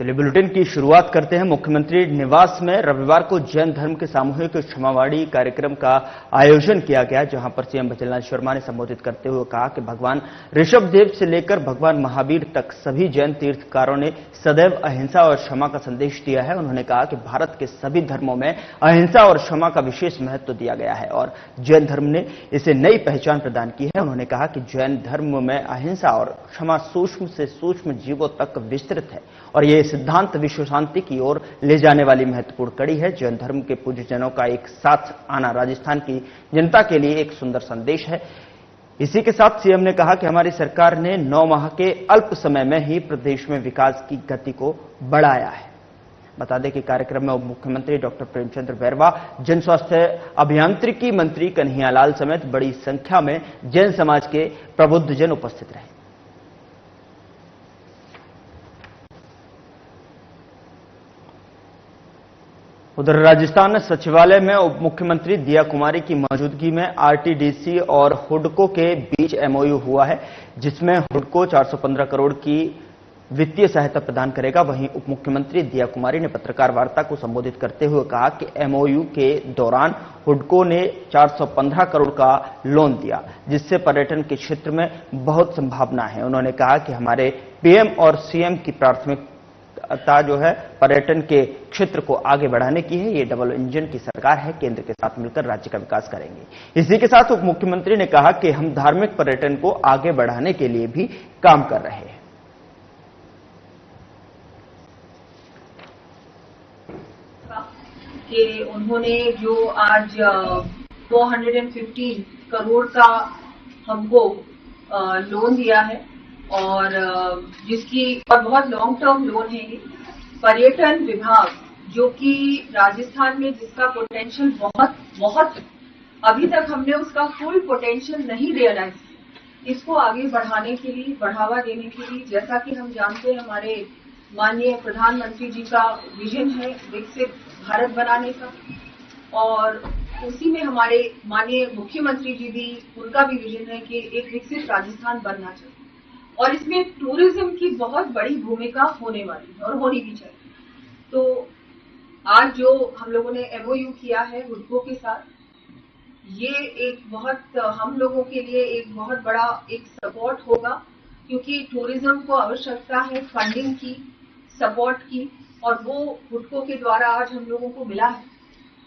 चलिए बुलेटिन की शुरुआत करते हैं। मुख्यमंत्री निवास में रविवार को जैन धर्म के सामूहिक क्षमावाणी कार्यक्रम का आयोजन किया गया, जहां पर सीएम बचनलाल शर्मा ने संबोधित करते हुए कहा कि भगवान ऋषभदेव से लेकर भगवान महावीर तक सभी जैन तीर्थकारों ने सदैव अहिंसा और क्षमा का संदेश दिया है। उन्होंने कहा कि भारत के सभी धर्मों में अहिंसा और क्षमा का विशेष महत्व दिया गया है और जैन धर्म ने इसे नई पहचान प्रदान की है। उन्होंने कहा कि जैन धर्म में अहिंसा और क्षमा सूक्ष्म से सूक्ष्म जीवों तक विस्तृत है और ये सिद्धांत विश्व शांति की ओर ले जाने वाली महत्वपूर्ण कड़ी है। जैन धर्म के पूज्यजनों का एक साथ आना राजस्थान की जनता के लिए एक सुंदर संदेश है। इसी के साथ सीएम ने कहा कि हमारी सरकार ने 9 माह के अल्प समय में ही प्रदेश में विकास की गति को बढ़ाया है। बता दें कि कार्यक्रम में उप मुख्यमंत्री डॉक्टर प्रेमचंद्र बैरवा, जन स्वास्थ्य अभियांत्रिकी मंत्री कन्हैयालाल समेत बड़ी संख्या में जैन समाज के प्रबुद्धजन उपस्थित रहे। उधर राजस्थान सचिवालय में उप मुख्यमंत्री दिया कुमारी की मौजूदगी में आरटीडीसी और हुडको के बीच एमओयू हुआ है, जिसमें हुडको 415 करोड़ की वित्तीय सहायता प्रदान करेगा। वहीं उप मुख्यमंत्री दिया कुमारी ने पत्रकार वार्ता को संबोधित करते हुए कहा कि एमओयू के दौरान हुडको ने 415 करोड़ का लोन दिया, जिससे पर्यटन के क्षेत्र में बहुत संभावना है। उन्होंने कहा कि हमारे पीएम और सीएम की प्राथमिकता जो है पर्यटन के क्षेत्र को आगे बढ़ाने की है। ये डबल इंजन की सरकार है, केंद्र के साथ मिलकर राज्य का विकास करेंगे। इसी के साथ उप मुख्यमंत्री ने कहा कि हम धार्मिक पर्यटन को आगे बढ़ाने के लिए भी काम कर रहे हैं। कि उन्होंने जो आज 415 करोड़ का हमको लोन दिया है और जिसकी और बहुत लॉन्ग टर्म लोन है ये। पर्यटन विभाग जो कि राजस्थान में जिसका पोटेंशियल बहुत अभी तक हमने उसका फुल पोटेंशियल नहीं रियलाइज, इसको आगे बढ़ाने के लिए, बढ़ावा देने के लिए, जैसा कि हम जानते हैं हमारे माननीय प्रधानमंत्री जी का विजन है विकसित भारत बनाने का, और उसी में हमारे माननीय मुख्यमंत्री जी भी, उनका भी विजन है कि एक विकसित राजस्थान बनना चाहिए और इसमें टूरिज्म की बहुत बड़ी भूमिका होने वाली है और होनी भी चाहिए। तो आज जो हम लोगों ने एमओयू किया है हुडको के साथ, ये एक बहुत हम लोगों के लिए एक बहुत बड़ा एक सपोर्ट होगा, क्योंकि टूरिज्म को आवश्यकता है फंडिंग की, सपोर्ट की, और वो हुडको के द्वारा आज हम लोगों को मिला है।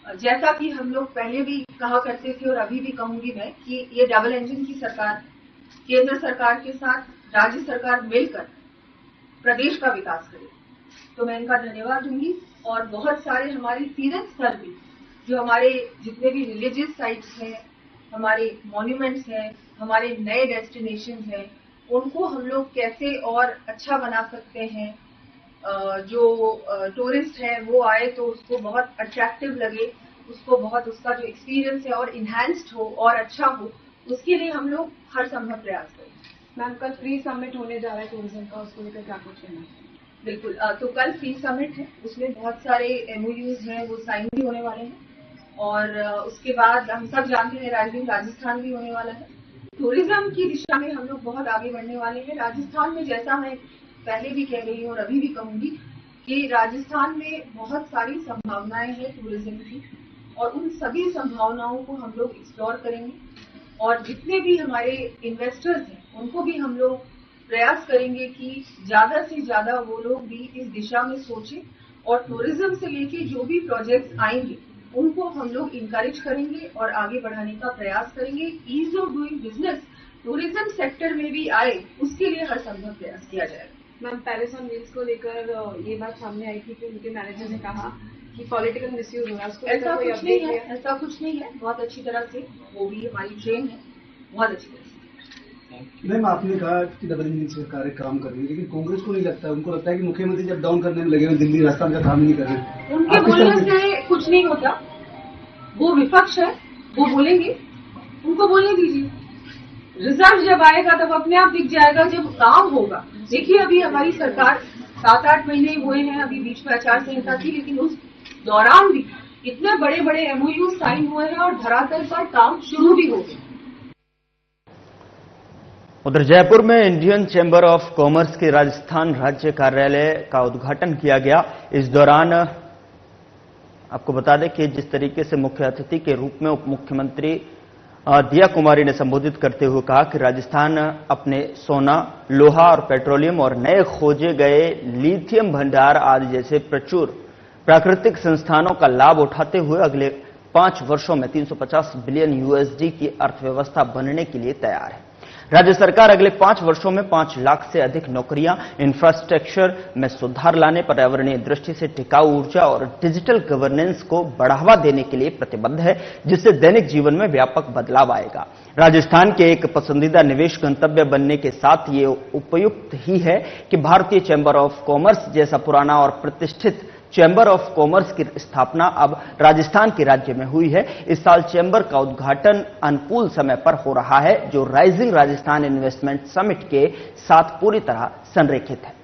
जैसा कि हम लोग पहले भी कहा करते थे और अभी भी कहूंगी मैं कि ये डबल इंजन की सरकार, केंद्र सरकार के साथ राज्य सरकार मिलकर प्रदेश का विकास करे, तो मैं इनका धन्यवाद दूंगी। और बहुत सारे हमारे तीर्थ स्थल भी, जो हमारे जितने भी रिलीजियस साइट्स हैं, हमारे मॉन्यूमेंट्स हैं, हमारे नए डेस्टिनेशन हैं, उनको हम लोग कैसे और अच्छा बना सकते हैं। जो टूरिस्ट है वो आए तो उसको बहुत अट्रैक्टिव लगे, उसको बहुत उसका जो एक्सपीरियंस है और इन्हांस्ड हो और अच्छा हो, उसके लिए हम लोग हर संभव प्रयास करें। मैम, कल फ्री समिट होने जा रहा है टूरिज्म का, उसको लेकर क्या कुछ कहना है? बिल्कुल, तो कल फ्री समिट है, उसमें बहुत सारे एमओयूज हैं वो साइन भी होने वाले हैं और उसके बाद हम सब जानते हैं राजस्थान भी होने वाला है। टूरिज्म की दिशा में हम लोग बहुत आगे बढ़ने वाले हैं। राजस्थान में, जैसा मैं पहले भी कह रही हूँ और अभी भी कहूंगी, कि राजस्थान में बहुत सारी संभावनाएं हैं टूरिज्म की, और उन सभी संभावनाओं को हम लोग एक्सप्लोर करेंगे और जितने भी हमारे इन्वेस्टर्स हैं उनको भी हम लोग प्रयास करेंगे कि ज्यादा से ज्यादा वो लोग भी इस दिशा में सोचें और टूरिज्म से लेके जो भी प्रोजेक्ट्स आएंगे उनको हम लोग इंकरेज करेंगे और आगे बढ़ाने का प्रयास करेंगे। Ease of doing business tourism sector में भी आए, उसके लिए हर संभव प्रयास किया जाएगा। मैम, पैलेस ऑन व्हील्स को लेकर ये बात सामने आई थी कि उनके मैनेजर ने कहा कि पॉलिटिकल मिसयूज हो रहा है, उसको ऐसा कुछ नहीं है, ऐसा कुछ नहीं है। बहुत अच्छी तरह से वो भी हमारी ट्रेन है, बहुत अच्छी तरह से। मैम, आपने कहा कि डबल इंजन सरकार काम कर रही है, लेकिन कांग्रेस को नहीं लगता है, उनको लगता है कि मुख्यमंत्री जब डाउन करने में लगे हुए दिल्ली राजस्थान का काम ही नहीं कर रहे। उनके बोलने से कुछ नहीं होता, वो विपक्ष है, वो बोलेंगे, उनको बोलने दीजिए। रिजल्ट जब आएगा तब अपने आप दिख जाएगा जब काम होगा। देखिए, अभी हमारी सरकार 7-8 महीने हुए हैं, अभी बीच में आचार संहिता थी, लेकिन उस दौरान भी इतने बड़े बड़े एमओयू साइन हुए हैं और धरातल पर काम शुरू भी हो गया। उधर जयपुर में इंडियन चैम्बर ऑफ कॉमर्स के राजस्थान राज्य कार्यालय का उद्घाटन किया गया। इस दौरान आपको बता दें कि जिस तरीके से मुख्य अतिथि के रूप में उप मुख्यमंत्री दिया कुमारी ने संबोधित करते हुए कहा कि राजस्थान अपने सोना, लोहा और पेट्रोलियम और नए खोजे गए लिथियम भंडार आदि जैसे प्रचुर प्राकृतिक संस्थानों का लाभ उठाते हुए अगले 5 वर्षों में 350 बिलियन यूएसडी की अर्थव्यवस्था बनने के लिए तैयार है। राज्य सरकार अगले 5 वर्षों में 5 लाख से अधिक नौकरियां, इंफ्रास्ट्रक्चर में सुधार लाने, पर्यावरणीय दृष्टि से टिकाऊ ऊर्जा और डिजिटल गवर्नेंस को बढ़ावा देने के लिए प्रतिबद्ध है, जिससे दैनिक जीवन में व्यापक बदलाव आएगा। राजस्थान के एक पसंदीदा निवेश गंतव्य बनने के साथ ये उपयुक्त ही है कि भारतीय चैंबर ऑफ कॉमर्स जैसा पुराना और प्रतिष्ठित चैंबर ऑफ कॉमर्स की स्थापना अब राजस्थान के राज्य में हुई है। इस साल चैंबर का उद्घाटन अनुकूल समय पर हो रहा है, जो राइजिंग राजस्थान इन्वेस्टमेंट समिट के साथ पूरी तरह संरेखित है।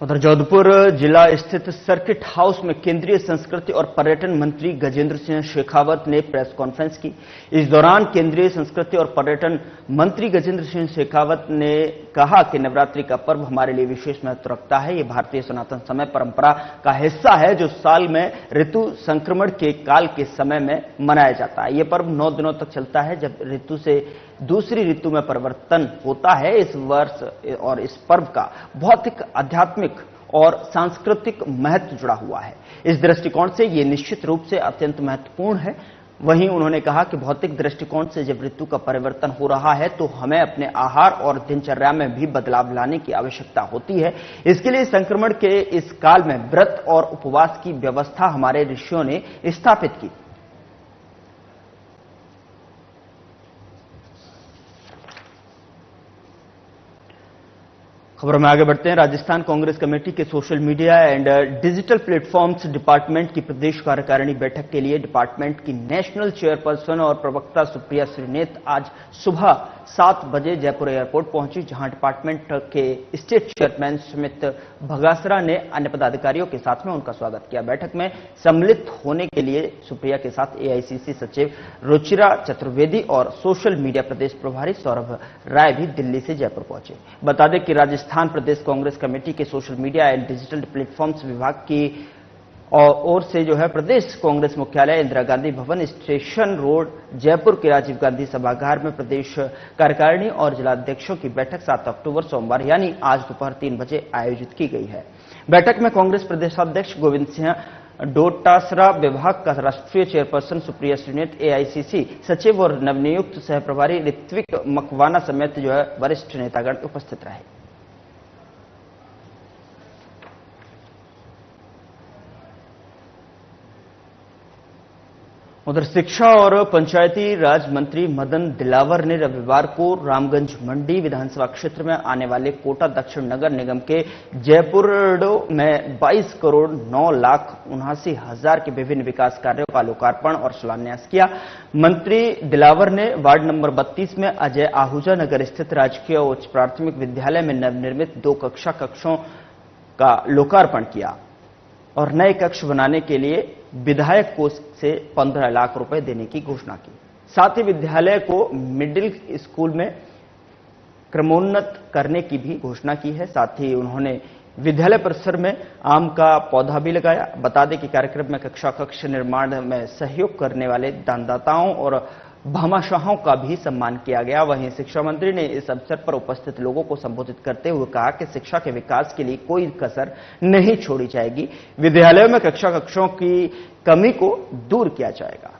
उधर जोधपुर जिला स्थित सर्किट हाउस में केंद्रीय संस्कृति और पर्यटन मंत्री गजेंद्र सिंह शेखावत ने प्रेस कॉन्फ्रेंस की। इस दौरान केंद्रीय संस्कृति और पर्यटन मंत्री गजेंद्र सिंह शेखावत ने कहा कि नवरात्रि का पर्व हमारे लिए विशेष महत्व रखता है। ये भारतीय सनातन समय परंपरा का हिस्सा है, जो साल में ऋतु संक्रमण के काल के समय में मनाया जाता है। ये पर्व 9 दिनों तक चलता है, जब ऋतु से दूसरी ऋतु में परिवर्तन होता है। इस वर्ष और इस पर्व का भौतिक, आध्यात्मिक और सांस्कृतिक महत्व जुड़ा हुआ है। इस दृष्टिकोण से ये निश्चित रूप से अत्यंत महत्वपूर्ण है। वहीं उन्होंने कहा कि भौतिक दृष्टिकोण से जब ऋतु का परिवर्तन हो रहा है तो हमें अपने आहार और दिनचर्या में भी बदलाव लाने की आवश्यकता होती है। इसके लिए संक्रमण के इस काल में व्रत और उपवास की व्यवस्था हमारे ऋषियों ने स्थापित की। खबरों में आगे बढ़ते हैं। राजस्थान कांग्रेस कमेटी के social media and digital platforms department की प्रदेश कार्यकारिणी बैठक के लिए डिपार्टमेंट की नेशनल चेयरपर्सन और प्रवक्ता सुप्रिया श्रीनेत आज सुबह 7 बजे जयपुर एयरपोर्ट पहुंची, जहां डिपार्टमेंट के स्टेट चेयरमैन सुमित भगासरा ने अन्य पदाधिकारियों के साथ में उनका स्वागत किया। बैठक में सम्मिलित होने के लिए सुप्रिया के साथ एआईसीसी सचिव रुचिरा चतुर्वेदी और सोशल मीडिया प्रदेश प्रभारी सौरभ राय भी दिल्ली से जयपुर पहुंचे। बता दें कि राजस्थान प्रदेश कांग्रेस कमेटी के social media and digital platforms विभाग की ओर से प्रदेश कांग्रेस मुख्यालय इंदिरा गांधी भवन स्टेशन रोड जयपुर के राजीव गांधी सभागार में प्रदेश कार्यकारिणी और जिलाध्यक्षों की बैठक 7 अक्टूबर सोमवार यानी आज दोपहर 3 बजे आयोजित की गई है। बैठक में कांग्रेस प्रदेशाध्यक्ष गोविंद सिंह डोटासरा, विभाग का राष्ट्रीय चेयरपर्सन सुप्रिया श्रीनेत, एआईसीसी सचिव और नवनियुक्त सह प्रभारी ऋत्विक मकवाना समेत वरिष्ठ नेतागण उपस्थित रहे। उधर शिक्षा और पंचायती राज मंत्री मदन दिलावर ने रविवार को रामगंज मंडी विधानसभा क्षेत्र में आने वाले कोटा दक्षिण नगर निगम के जयपुरडो में 22 करोड़ 9,79,000 के विभिन्न विकास कार्यों का लोकार्पण और शिलान्यास किया। मंत्री दिलावर ने वार्ड नंबर 32 में अजय आहूजा नगर स्थित राजकीय उच्च प्राथमिक विद्यालय में नवनिर्मित 2 कक्षों का लोकार्पण किया और नए कक्ष बनाने के लिए विधायक कोष से 15 लाख रुपए देने की घोषणा की। साथ ही विद्यालय को मिडिल स्कूल में क्रमोन्नत करने की भी घोषणा की है। साथ ही उन्होंने विद्यालय परिसर में आम का पौधा भी लगाया। बता दें कि कार्यक्रम में कक्ष निर्माण में सहयोग करने वाले दानदाताओं और भामाशाहों का भी सम्मान किया गया। वहीं शिक्षा मंत्री ने इस अवसर पर उपस्थित लोगों को संबोधित करते हुए कहा कि शिक्षा के विकास के लिए कोई कसर नहीं छोड़ी जाएगी। विद्यालयों में कक्षों की कमी को दूर किया जाएगा।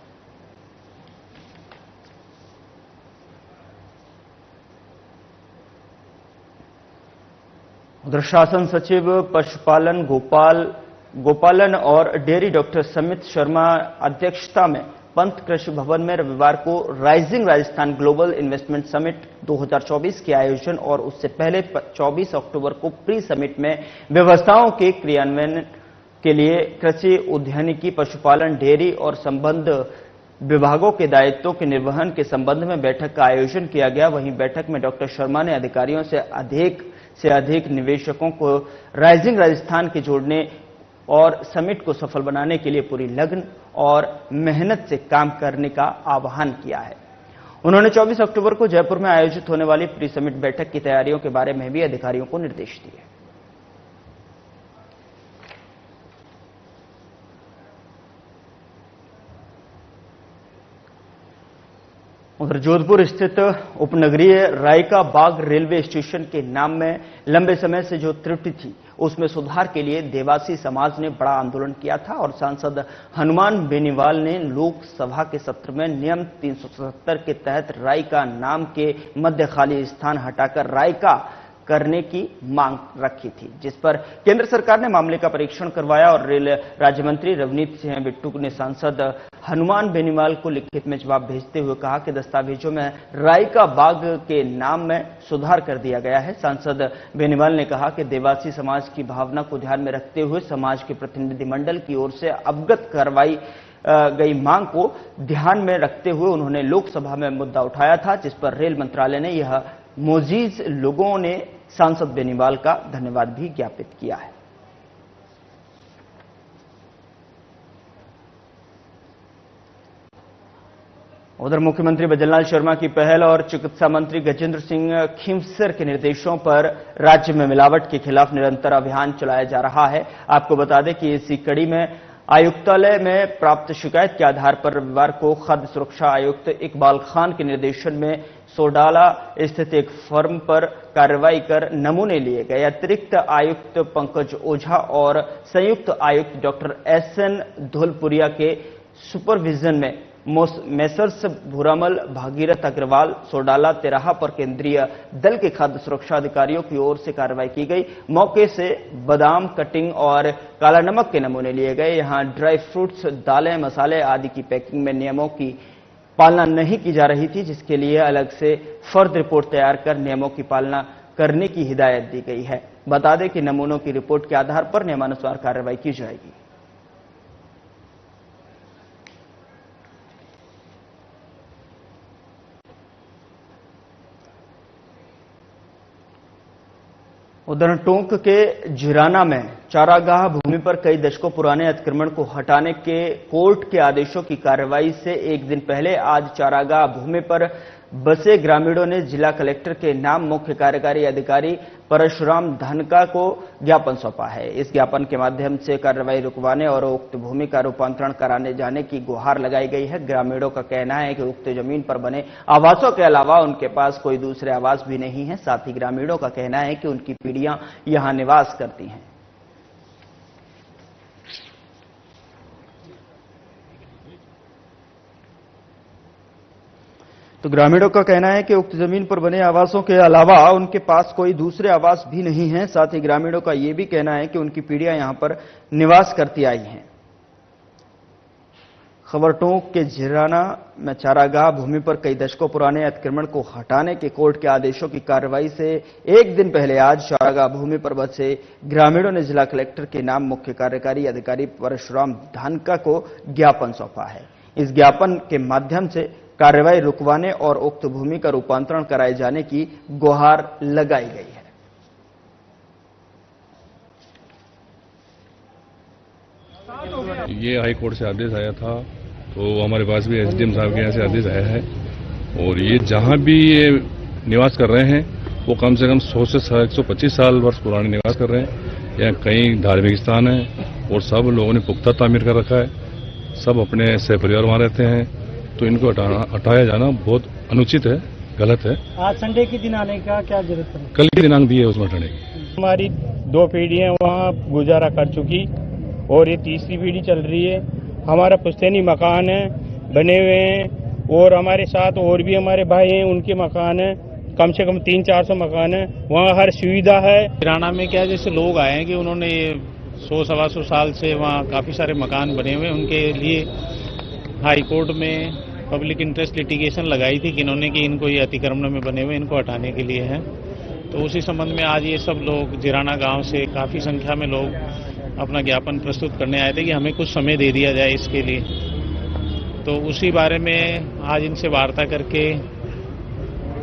उधर शासन सचिव पशुपालन, गोपालन और डेयरी डॉक्टर समित शर्मा अध्यक्षता में पंत कृषि भवन में रविवार को rising Rajasthan global investment summit 2024 के आयोजन और उससे पहले 24 अक्टूबर को प्री समिट में व्यवस्थाओं के क्रियान्वयन के लिए कृषि, उद्यानिकी, पशुपालन, डेयरी और संबद्ध विभागों के दायित्वों के निर्वहन के संबंध में बैठक का आयोजन किया गया। वहीं बैठक में डॉक्टर शर्मा ने अधिकारियों से अधिक निवेशकों को राइजिंग राजस्थान के जोड़ने और समिट को सफल बनाने के लिए पूरी लगन और मेहनत से काम करने का आह्वान किया है। उन्होंने 24 अक्टूबर को जयपुर में आयोजित होने वाली प्री समिट बैठक की तैयारियों के बारे में भी अधिकारियों को निर्देश दिए। उधर जोधपुर स्थित उपनगरीय रायका बाग रेलवे स्टेशन के नाम में लंबे समय से जो त्रुटि थी उसमें सुधार के लिए देवासी समाज ने बड़ा आंदोलन किया था और सांसद हनुमान बेनीवाल ने लोकसभा के सत्र में नियम 377 के तहत रायका नाम के मध्य खाली स्थान हटाकर रायका करने की मांग रखी थी, जिस पर केंद्र सरकार ने मामले का परीक्षण करवाया और रेल राज्य मंत्री रवनीत सिंह बिट्टू ने सांसद हनुमान बेनीवाल को लिखित में जवाब भेजते हुए कहा कि दस्तावेजों में रायका बाग के नाम में सुधार कर दिया गया है। सांसद बेनीवाल ने कहा कि देवासी समाज की भावना को ध्यान में रखते हुए समाज के प्रतिनिधिमंडल की ओर से अवगत करवाई गई मांग को ध्यान में रखते हुए उन्होंने लोकसभा में मुद्दा उठाया था, जिस पर रेल मंत्रालय ने यह मोजीज लोगों ने सांसद बेनीवाल का धन्यवाद भी ज्ञापित किया है। उधर मुख्यमंत्री बजरंगलाल शर्मा की पहल और चिकित्सा मंत्री गजेंद्र सिंह खींवसर के निर्देशों पर राज्य में मिलावट के खिलाफ निरंतर अभियान चलाया जा रहा है। आपको बता दें कि इसी कड़ी में आयुक्तालय में प्राप्त शिकायत के आधार पर रविवार को खाद्य सुरक्षा आयुक्त इकबाल खान के निर्देशन में सोडाला स्थित एक फर्म पर कार्रवाई कर नमूने लिए गए। अतिरिक्त आयुक्त पंकज ओझा और संयुक्त आयुक्त डॉक्टर एसएन धोलपुरिया के सुपरविजन में मेसर्स भूरामल भागीरथ अग्रवाल सोडाला तेराहा पर केंद्रीय दल के खाद्य सुरक्षा अधिकारियों की ओर से कार्रवाई की गई। मौके से बादाम कटिंग और काला नमक के नमूने लिए गए। यहां ड्राई फ्रूट्स, दालें, मसाले आदि की पैकिंग में नियमों की पालना नहीं की जा रही थी, जिसके लिए अलग से फर्द रिपोर्ट तैयार कर नियमों की पालना करने की हिदायत दी गई है। बता दें कि नमूनों की रिपोर्ट के आधार पर नियमानुसार कार्रवाई की जाएगी। उधर टोंक के जिराना में चारागाह भूमि पर कई दशकों पुराने अतिक्रमण को हटाने के कोर्ट के आदेशों की कार्रवाई से एक दिन पहले आज चारागाह भूमि पर बसे ग्रामीणों ने जिला कलेक्टर के नाम मुख्य कार्यकारी अधिकारी परशुराम धनका को ज्ञापन सौंपा है। इस ज्ञापन के माध्यम से कार्रवाई रुकवाने और उक्त भूमि का रूपांतरण कराने जाने की गुहार लगाई गई है। ग्रामीणों का कहना है कि उक्त जमीन पर बने आवासों के अलावा उनके पास कोई दूसरे आवास भी नहीं है। साथ ही ग्रामीणों का कहना है कि उनकी पीढ़ियां यहां निवास करती हैं। तो ग्रामीणों का कहना है कि उक्त जमीन पर बने आवासों के अलावा उनके पास कोई दूसरे आवास भी नहीं है। साथ ही ग्रामीणों का यह भी कहना है कि उनकी पीढ़ियां यहां पर निवास करती आई हैं। खबर टोंक के जिराना में चारागाह भूमि पर कई दशकों पुराने अतिक्रमण को हटाने के कोर्ट के आदेशों की कार्रवाई से एक दिन पहले आज चारागाह भूमि पर बसे ग्रामीणों ने जिला कलेक्टर के नाम मुख्य कार्यकारी अधिकारी परशुराम धनका को ज्ञापन सौंपा है। इस ज्ञापन के माध्यम से कार्रवाई रुकवाने और उक्त भूमि का रूपांतरण कराए जाने की गुहार लगाई गई है। ये हाई कोर्ट से आदेश आया था, तो हमारे पास भी एसडीएम साहब के यहाँ से आदेश आया है और ये जहां भी ये निवास कर रहे हैं वो कम से कम 100 से 125 साल वर्ष पुराने निवास कर रहे हैं। यहाँ कई धार्मिक स्थान है और सब लोगों ने पुख्ता तामीर कर रखा है। सब अपने सहपरिवार वहां रहते हैं, तो इनको हटाया जाना बहुत अनुचित है, गलत है। आज संडे के दिन आने का क्या जरूरत है? कल की दिनांक दी है उसमें हटाने की। हमारी 2 पीढ़ियां वहाँ गुजारा कर चुकी और ये तीसरी पीढ़ी चल रही है। हमारा पुश्तैनी मकान है, बने हुए हैं और हमारे साथ और भी हमारे भाई हैं, उनके मकान है, कम से कम 300-400 मकान है। वहाँ हर सुविधा है। जिराना में क्या जैसे लोग आए हैं कि उन्होंने 100-125 साल से वहाँ काफी सारे मकान बने हुए, उनके लिए हाई कोर्ट में पब्लिक इंटरेस्ट लिटिगेशन लगाई थी कि इन्होंने कि इनको ये अतिक्रमण में बने हुए इनको हटाने के लिए है। तो उसी संबंध में आज ये सब लोग जिराना गांव से काफी संख्या में लोग अपना ज्ञापन प्रस्तुत करने आए थे कि हमें कुछ समय दे दिया जाए इसके लिए। तो उसी बारे में आज इनसे वार्ता करके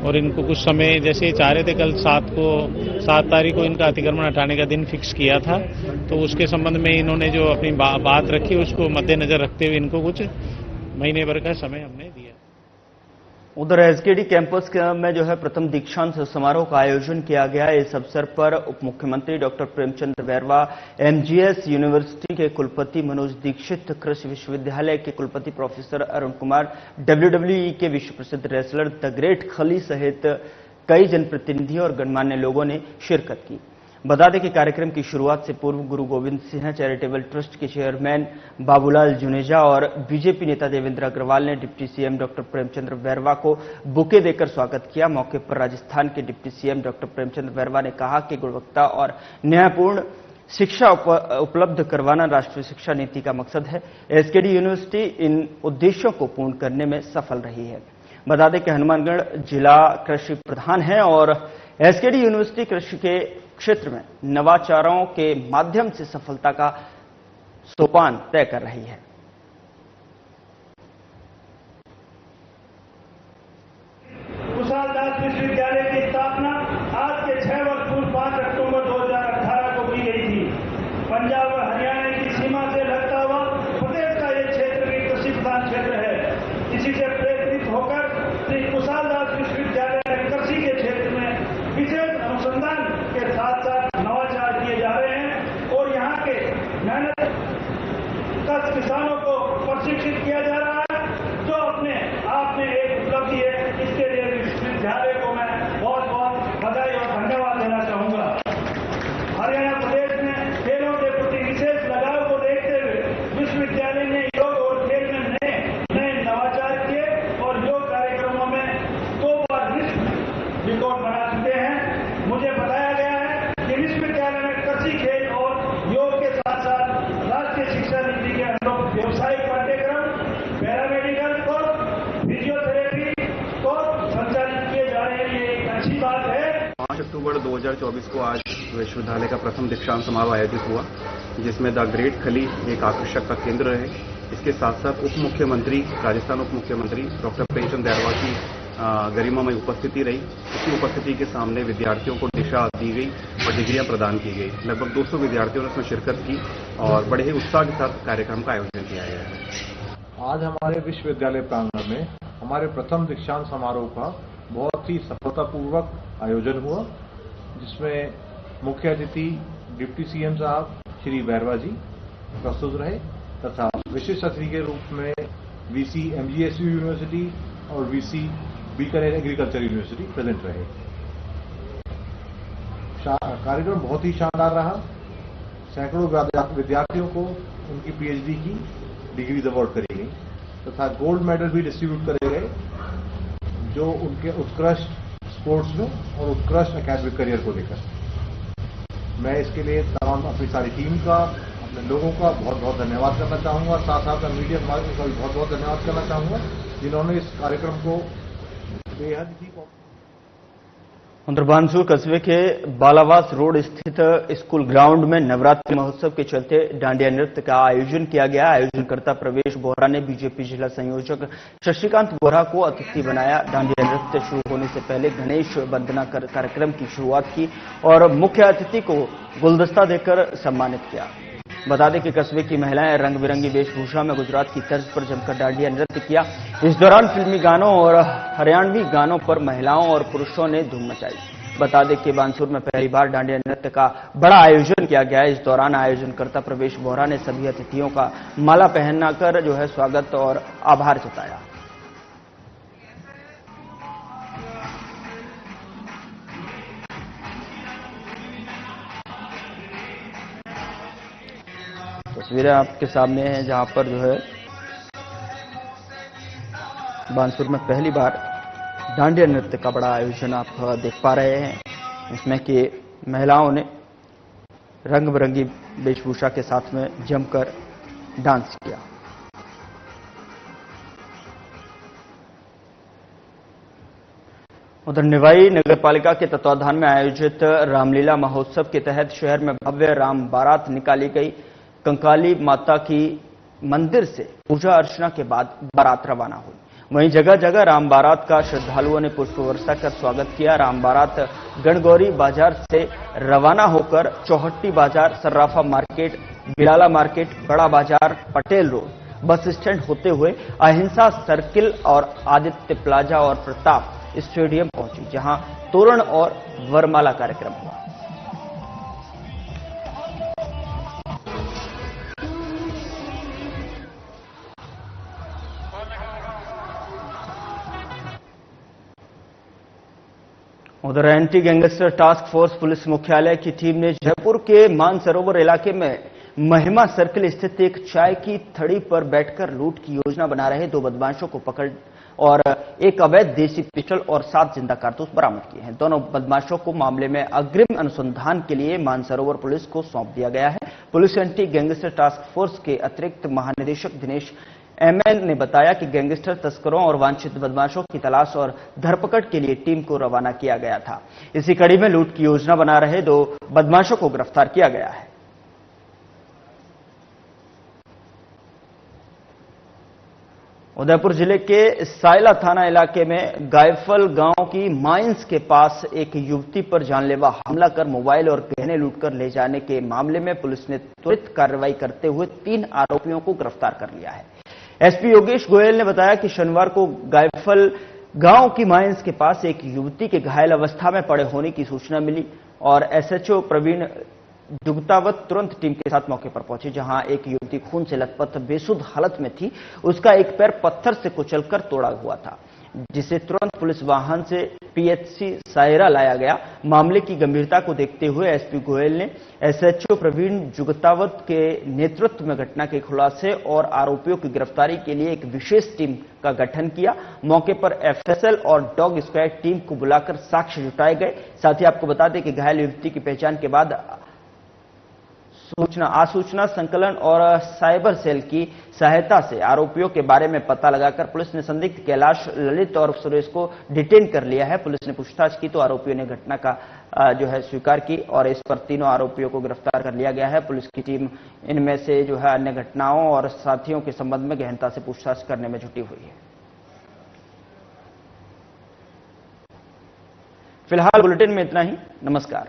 और इनको कुछ समय जैसे चाह रहे थे, कल 7 तारीख को इनका अतिक्रमण हटाने का दिन फिक्स किया था, तो उसके संबंध में इन्होंने जो अपनी बात रखी उसको मद्देनजर रखते हुए इनको कुछ महीने भर का समय हमने दिया। उधर एसकेडी कैंपस में जो है प्रथम दीक्षांत समारोह का आयोजन किया गया। इस अवसर पर उप मुख्यमंत्री doctor Premchand Bairwa, MGS university के कुलपति मनोज दीक्षित, कृषि विश्वविद्यालय के कुलपति प्रोफेसर अरुण कुमार, WWE के विश्व प्रसिद्ध रेसलर द ग्रेट खली सहित कई जनप्रतिनिधि और गणमान्य लोगों ने शिरकत की। बता दें कि कार्यक्रम की शुरुआत से पूर्व गुरु गोविंद सिंह चैरिटेबल ट्रस्ट के चेयरमैन बाबूलाल जुनेजा और बीजेपी नेता देवेंद्र अग्रवाल ने deputy CM doctor Premchand Bairwa को बुके देकर स्वागत किया। मौके पर राजस्थान के deputy CM doctor Premchand Bairwa ने कहा कि गुणवत्ता और न्यायपूर्ण शिक्षा उपलब्ध करवाना राष्ट्रीय शिक्षा नीति का मकसद है। एसकेडी यूनिवर्सिटी इन उद्देश्यों को पूर्ण करने में सफल रही है। बता दें कि हनुमानगढ़ जिला कृषि प्रधान है और एसकेडी यूनिवर्सिटी कृषि के क्षेत्र में नवाचारों के माध्यम से सफलता का सोपान तय कर रही है। कुशालदास विश्वविद्यालय की स्थापना आज के 6 वर्ष पूर्व 5 अक्टूबर 2018 को की गई थी। पंजाब और हरियाणा की सीमा से लगता हुआ प्रदेश का यह क्षेत्र भी कृषि प्रधान क्षेत्र है। इसी से प्रेरित होकर श्री कुशालदास विश्वविद्यालय ने कृषि के क्षेत्र में विशेष अनुसंधान के साथ साथ नवाचार किए जा रहे हैं और यहाँ के मेहनत कश किसानों को प्रशिक्षित किया जा रहा है, जो अपने आप में एक उपलब्धि है। इसके लिए विश्वविद्यालय को मैं बहुत बहुत बधाई और धन्यवाद देना चाहूंगा। हरियाणा प्रदेश में खेलों के प्रति विशेष लगाव को देखते हुए विश्वविद्यालय ने योग और खेल में नए नवाचार किए और योग कार्यक्रमों में 2 बार विश्व रिकॉर्ड बना चुके हैं। मुझे बताया गया है कि विश्वविद्यालय में कृषि, खेल और योग के साथ साथ राष्ट्रीय शिक्षा नीति के अनुरूप व्यवसायिक पाठ्यक्रम, पैरामेडिकल कोर्स, फिजियोथेरेपी कोर्स संचालित किए जा रहे हैं। ये एक अच्छी बात है। 5 अक्टूबर 2024 को आज विश्वविद्यालय का प्रथम दीक्षांत समारोह आयोजित हुआ, जिसमें द ग्रेट खली एक आकर्षक का केंद्र रहे। इसके साथ साथ उप मुख्यमंत्री, राजस्थान उप मुख्यमंत्री डॉक्टर प्रेमचंद बैरवा की गरिमामय उपस्थिति रही। उसी उपस्थिति के सामने विद्यार्थियों को दिशा दी गई और डिग्रियां प्रदान की गई। लगभग 200 विद्यार्थियों ने इसमें शिरकत की और बड़े ही उत्साह के साथ कार्यक्रम का आयोजन किया गया है। आज हमारे विश्वविद्यालय प्रांगण में हमारे प्रथम दीक्षांत समारोह का बहुत ही सफलतापूर्वक आयोजन हुआ, जिसमें मुख्य अतिथि डिप्टी सीएम साहब श्री बैरवा जी प्रस्तुत रहे तथा विशिष्ट अतिथि के रूप में वीसी एमजीएसयू यूनिवर्सिटी और VC Bikaner agriculture university present रहे। कार्यक्रम बहुत ही शानदार रहा। सैकड़ों विद्यार्थियों को उनकी पीएचडी की डिग्री अवार्ड करी गई तथा गोल्ड मेडल भी डिस्ट्रीब्यूट करे गए, जो उनके उत्कृष्ट स्पोर्ट्स में और उत्कृष्ट एकेडमिक करियर को लेकर। मैं इसके लिए तमाम अपनी सारी टीम का, अपने लोगों का बहुत बहुत धन्यवाद करना चाहूंगा। साथ साथ मीडिया माध्यम का भी बहुत बहुत धन्यवाद करना चाहूंगा, जिन्होंने इस कार्यक्रम को बेहद ही। उधर बानसूर कस्बे के बालावास रोड स्थित स्कूल ग्राउंड में नवरात्रि महोत्सव के चलते डांडिया नृत्य का आयोजन किया गया। आयोजनकर्ता प्रवेश बोहरा ने बीजेपी जिला संयोजक शशिकांत बोहरा को अतिथि बनाया। डांडिया नृत्य शुरू होने से पहले गणेश वंदना कर कार्यक्रम की शुरुआत की और मुख्य अतिथि को गुलदस्ता देकर सम्मानित किया। बता दें कि कस्बे की महिलाएं रंग बिरंगी वेशभूषा में गुजरात की तर्ज पर जमकर डांडिया नृत्य किया। इस दौरान फिल्मी गानों और हरियाणवी गानों पर महिलाओं और पुरुषों ने धूम मचाई। बता दें कि बानसूर में पहली बार डांडिया नृत्य का बड़ा आयोजन किया गया। इस दौरान आयोजनकर्ता प्रवेश बोहरा ने सभी अतिथियों का माला पहनाकर जो है स्वागत और आभार जताया। तस्वीरें आपके सामने हैं, जहां पर जो है बानसूर में पहली बार डांडिया नृत्य का बड़ा आयोजन आप देख पा रहे हैं। इसमें कि महिलाओं ने रंग बिरंगी वेशभूषा के साथ में जमकर डांस किया। उधर निवाई नगरपालिका के तत्वाधान में आयोजित रामलीला महोत्सव के तहत शहर में भव्य राम बारात निकाली गई। कंकाली माता की मंदिर से पूजा अर्चना के बाद बारात रवाना हुई। वहीं जगह जगह राम बारात का श्रद्धालुओं ने पुष्प वर्षा कर स्वागत किया। राम बारात गणगौरी बाजार से रवाना होकर चौहट्टी बाजार, सर्राफा मार्केट, बिलाला मार्केट, बड़ा बाजार, पटेल रोड, बस स्टैंड होते हुए अहिंसा सर्किल और आदित्य प्लाजा और प्रताप स्टेडियम पहुंची, जहां तोरण और वरमाला कार्यक्रम हुआ। उधर anti gangster task force police मुख्यालय की टीम ने जयपुर के मानसरोवर इलाके में महिमा सर्किल स्थित एक चाय की थड़ी पर बैठकर लूट की योजना बना रहे 2 बदमाशों को पकड़ और एक अवैध देसी पिस्टल और 7 जिंदा कारतूस बरामद किए हैं। दोनों बदमाशों को मामले में अग्रिम अनुसंधान के लिए मानसरोवर पुलिस को सौंप दिया गया है। Police anti gangster task force के अतिरिक्त महानिदेशक दिनेश एमएन ने बताया कि गैंगस्टर तस्करों और वांछित बदमाशों की तलाश और धरपकड़ के लिए टीम को रवाना किया गया था। इसी कड़ी में लूट की योजना बना रहे 2 बदमाशों को गिरफ्तार किया गया है। उदयपुर जिले के सायला थाना इलाके में गायफल गांव की माइंस के पास एक युवती पर जानलेवा हमला कर मोबाइल और गहने लूटकर ले जाने के मामले में पुलिस ने त्वरित कार्रवाई करते हुए 3 आरोपियों को गिरफ्तार कर लिया है। एसपी योगेश गोयल ने बताया कि शनिवार को गायफल गांव की माइंस के पास एक युवती के घायल अवस्था में पड़े होने की सूचना मिली और एसएचओ प्रवीण जुगतावत तुरंत टीम के साथ मौके पर पहुंचे, जहां एक युवती खून से लथपथ बेसुध हालत में थी। उसका एक पैर पत्थर से कुचलकर तोड़ा हुआ था, जिसे तुरंत पुलिस वाहन से पीएचसी सायरा लाया गया। मामले की गंभीरता को देखते हुए एसपी गोयल ने एसएचओ प्रवीण जुगतावत के नेतृत्व में घटना के खुलासे और आरोपियों की गिरफ्तारी के लिए एक विशेष टीम का गठन किया। मौके पर एफएसएल और डॉग स्क्वाड टीम को बुलाकर साक्ष्य जुटाए गए। साथ ही आपको बता दें कि घायल युवती की पहचान के बाद आसूचना संकलन और साइबर सेल की सहायता से आरोपियों के बारे में पता लगाकर पुलिस ने संदिग्ध कैलाश, ललित और सुरेश को डिटेन कर लिया है। पुलिस ने पूछताछ की तो आरोपियों ने घटना का स्वीकार की और इस पर 3 आरोपियों को गिरफ्तार कर लिया गया है। पुलिस की टीम इनमें से अन्य घटनाओं और साथियों के संबंध में गहनता से पूछताछ करने में जुटी हुई है। फिलहाल बुलेटिन में इतना ही। नमस्कार।